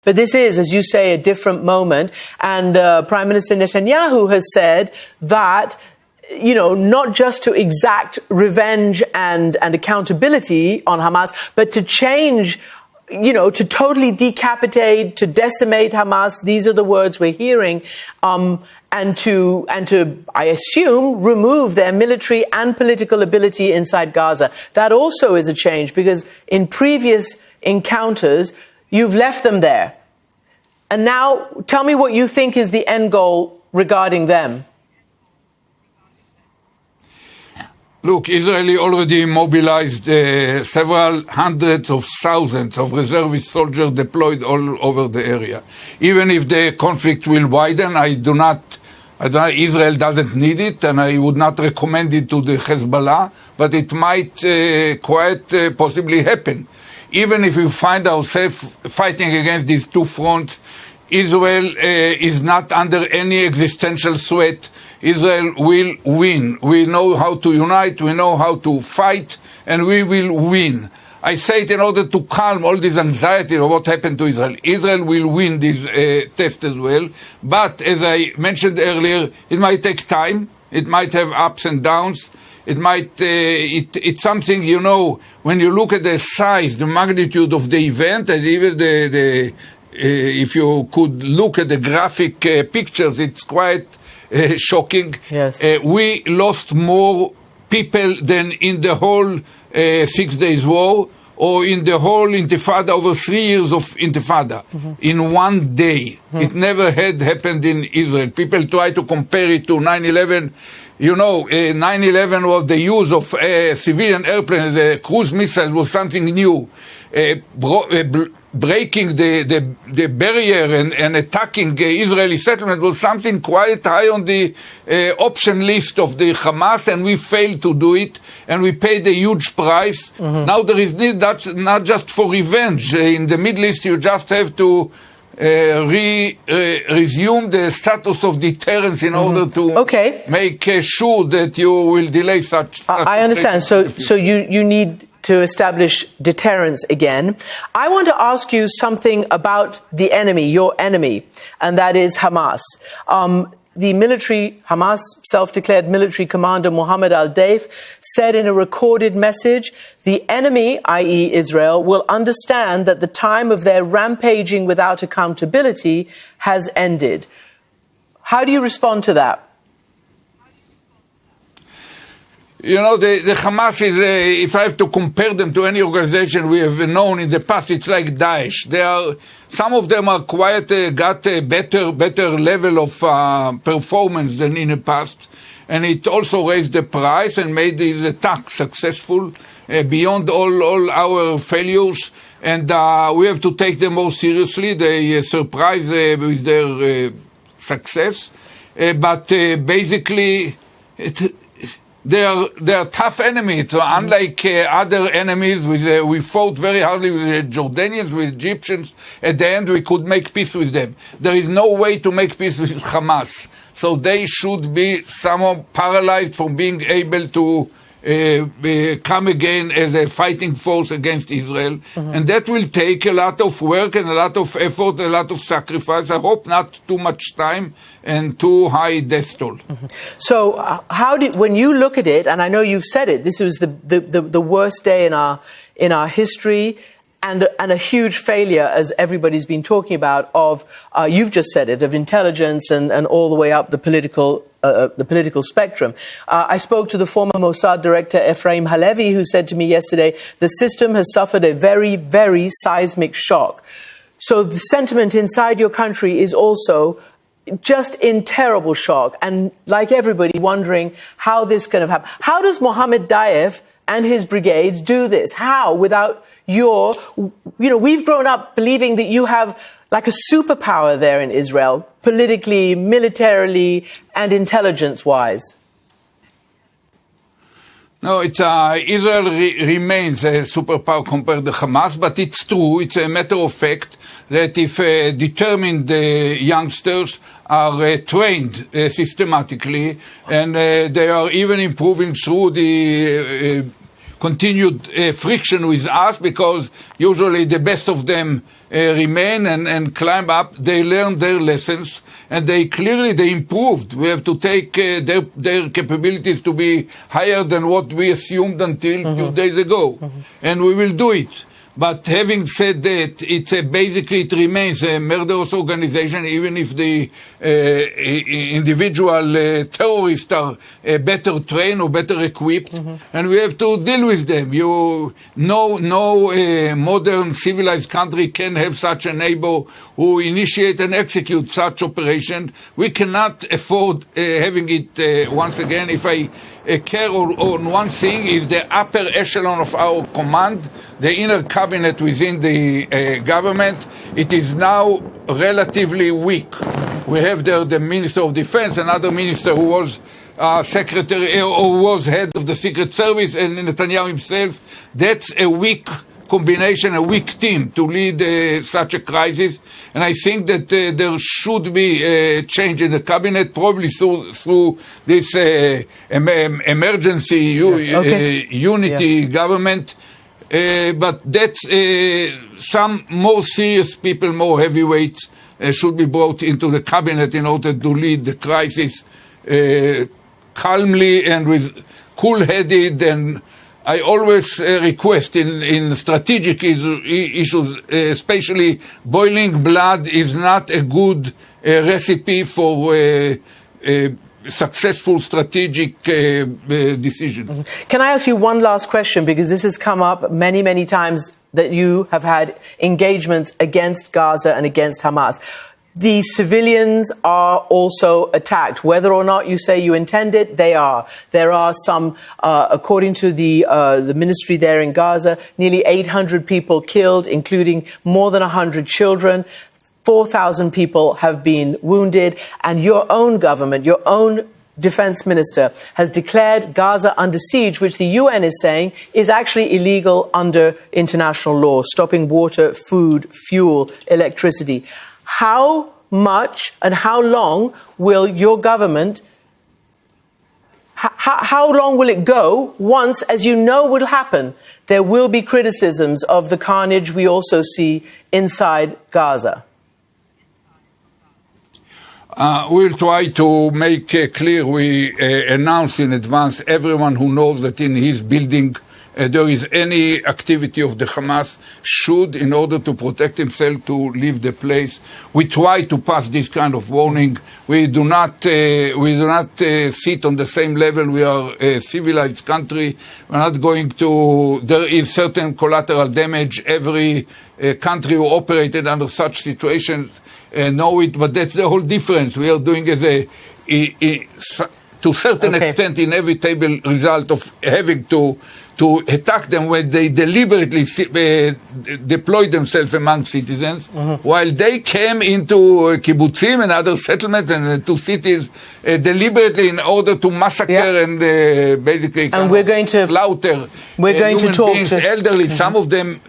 But this is, as you say, a different moment. And Prime Minister Netanyahu has said that, you know, not just to exact revenge and accountability on Hamas, but to change, you know, to totally decapitate, to decimate Hamas. These are the words we're hearing. And to, I assume, remove their military and political ability inside Gaza. That also is a change, because in previous encounters, you've left them there. And now, tell me what you think is the end goal regarding them. Look, Israel already mobilized several hundreds of thousands of reservist soldiers deployed all over the area. Even if the conflict will widen, Israel doesn't need it, and I would not recommend it to the Hezbollah, but it might quite possibly happen. Even if we find ourselves fighting against these two fronts, Israel is not under any existential threat. Israel will win. We know how to unite, we know how to fight, and we will win. I say it in order to calm all this anxiety of what happened to Israel. Israel will win this test as well, but as I mentioned earlier, it might take time, it might have ups and downs. It's something, you know, when you look at the size, the magnitude of the event, and even if you could look at the graphic pictures, it's quite shocking. Yes. We lost more people than in the whole 6 days war, or in the whole Intifada, over 3 years of Intifada, in one day. It never had happened in Israel. People try to compare it to 9/11. You know, 9/11 was the use of civilian airplanes, cruise missiles was something new. Breaking the barrier and attacking Israeli settlement was something quite high on the option list of the Hamas, and we failed to do it, and we paid a huge price. Now there is need not just for revenge. In the Middle East, you just have to resume the status of deterrence in order to make sure that you will delay such. I understand. So you need to establish deterrence again. I want to ask you something about the enemy, your enemy, and that is Hamas. The Hamas self-declared military commander Mohammed al-Dayf said in a recorded message, the enemy, i.e. Israel, will understand that the time of their rampaging without accountability has ended. How do you respond to that? You know, the Hamas is, if I have to compare them to any organization we have known in the past, it's like Daesh. Some of them are quite, got a better level of performance than in the past. And it also raised the price and made these attacks successful beyond all our failures. And we have to take them more seriously. They surprise with their success. But basically, they are tough enemies. So unlike other enemies, we fought very hardly with the Jordanians, with Egyptians. At the end, we could make peace with them. There is no way to make peace with Hamas. So they should be somehow paralyzed from being able to come again as a fighting force against Israel. And that will take a lot of work and a lot of effort and a lot of sacrifice. I hope not too much time and too high death toll. So when you look at it, and I know you've said it, this was the worst day in our history, and a huge failure, as everybody's been talking about, of you've just said it, of intelligence and all the way up the political spectrum. I spoke to the former Mossad director Ephraim Halevi, who said to me yesterday, the system has suffered a very, very seismic shock. So the sentiment inside your country is also just in terrible shock, and like everybody, wondering how this could have happened. How does Mohammed Daif and his brigades do this? How? Without we've grown up believing that you have like a superpower there in Israel, politically, militarily, and intelligence-wise. No, Israel remains a superpower compared to Hamas, but it's true, it's a matter of fact that if determined youngsters are trained systematically, and they are even improving through the continued friction with us, because usually the best of them remain and climb up. They learn their lessons, and they improved. We have to take their capabilities to be higher than what we assumed until a few days ago, and we will do it. But having said that, it remains a murderous organization, even if the individual terrorists are better trained or better equipped, and we have to deal with them. No modern civilized country can have such a neighbor who initiate and execute such operation. We cannot afford having it once again. If I care on one thing, is the upper echelon of our command, the inner cabinet within the government. It is now relatively weak. We have there the Minister of Defense, another minister who was secretary or was head of the Secret Service, and Netanyahu himself. That's a weak combination, a weak team to lead such a crisis. And I think that there should be a change in the cabinet, probably through this emergency unity government. But that's some more serious people, more heavyweights, should be brought into the cabinet in order to lead the crisis calmly and with cool-headed. And I always request in strategic issues, especially boiling blood is not a good recipe for successful strategic decisions. Can I ask you one last question, because this has come up many, many times that you have had engagements against Gaza and against Hamas. The civilians are also attacked. Whether or not you say you intend it, they are. There are some, according to the ministry there in Gaza, nearly 800 people killed, including more than 100 children. 4,000 people have been wounded, and your own government, your own defense minister, has declared Gaza under siege, which the UN is saying is actually illegal under international law, stopping water, food, fuel, electricity. How much and how long will your government, how long will it go once, as you know will happen, there will be criticisms of the carnage we also see inside Gaza? We'll try to make clear, we announce in advance, everyone who knows that in his building there is any activity of the Hamas should, in order to protect himself, to leave the place. We try to pass this kind of warning. We do not sit on the same level. We are a civilized country. We're not going to, there is certain collateral damage. Every country who operated under such situations know it, but that's the whole difference. We are doing as to a certain extent inevitable result of having to attack them when they deliberately deploy themselves among citizens, while they came into kibbutzim and other settlements and to cities deliberately in order to massacre and basically slaughter human beings, elderly, some of them.